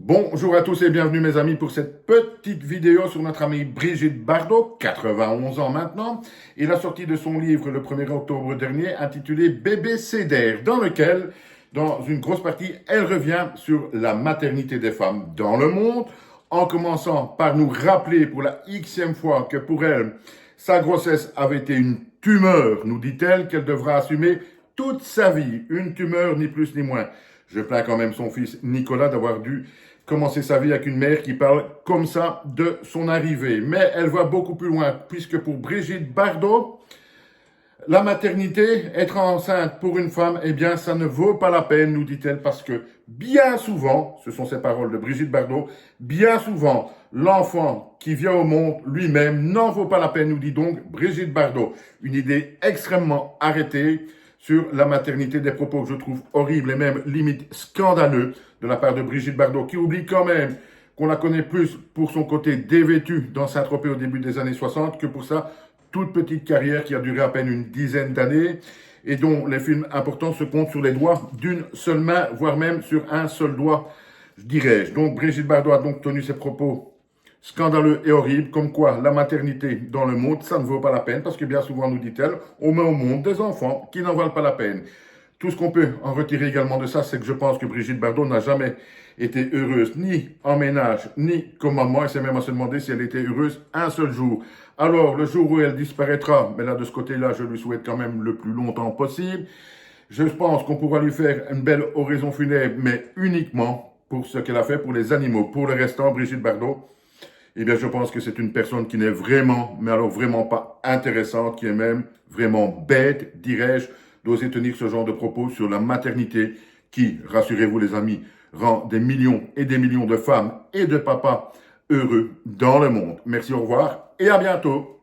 Bonjour à tous et bienvenue mes amis pour cette petite vidéo sur notre amie Brigitte Bardot, 91 ans maintenant, et la sortie de son livre le 1er octobre dernier intitulé Bébé Cédère, dans lequel, dans une grosse partie, elle revient sur la maternité des femmes dans le monde, en commençant par nous rappeler pour la xème fois que pour elle, sa grossesse avait été une tumeur, nous dit-elle, qu'elle devra assumer toute sa vie, une tumeur ni plus ni moins. Je plains quand même son fils Nicolas d'avoir dû commencer sa vie avec une mère qui parle comme ça de son arrivée. Mais elle va beaucoup plus loin, puisque pour Brigitte Bardot, la maternité, être enceinte pour une femme, eh bien, ça ne vaut pas la peine, nous dit-elle, parce que bien souvent, ce sont ces paroles de Brigitte Bardot, bien souvent, l'enfant qui vient au monde lui-même n'en vaut pas la peine, nous dit donc Brigitte Bardot. Une idée extrêmement arrêtée sur la maternité, des propos que je trouve horribles et même limite scandaleux de la part de Brigitte Bardot, qui oublie quand même qu'on la connaît plus pour son côté dévêtu dans Saint-Tropez au début des années 60 que pour sa toute petite carrière qui a duré à peine une dizaine d'années et dont les films importants se comptent sur les doigts d'une seule main, voire même sur un seul doigt, dirais-je. Donc Brigitte Bardot a donc tenu ses propos scandaleux et horribles, comme quoi la maternité dans le monde, ça ne vaut pas la peine, parce que bien souvent, nous dit-elle, on met au monde des enfants qui n'en valent pas la peine. Tout ce qu'on peut en retirer également de ça, c'est que je pense que Brigitte Bardot n'a jamais été heureuse, ni en ménage, ni comme maman, et c'est même à se demander si elle était heureuse un seul jour. Alors, le jour où elle disparaîtra, mais là, de ce côté-là, je lui souhaite quand même le plus longtemps possible, je pense qu'on pourra lui faire une belle oraison funèbre, mais uniquement pour ce qu'elle a fait pour les animaux. Pour le restant, Brigitte Bardot, eh bien, je pense que c'est une personne qui n'est vraiment, mais alors vraiment pas intéressante, qui est même vraiment bête, dirais-je, d'oser tenir ce genre de propos sur la maternité qui, rassurez-vous les amis, rend des millions et des millions de femmes et de papas heureux dans le monde. Merci, au revoir et à bientôt.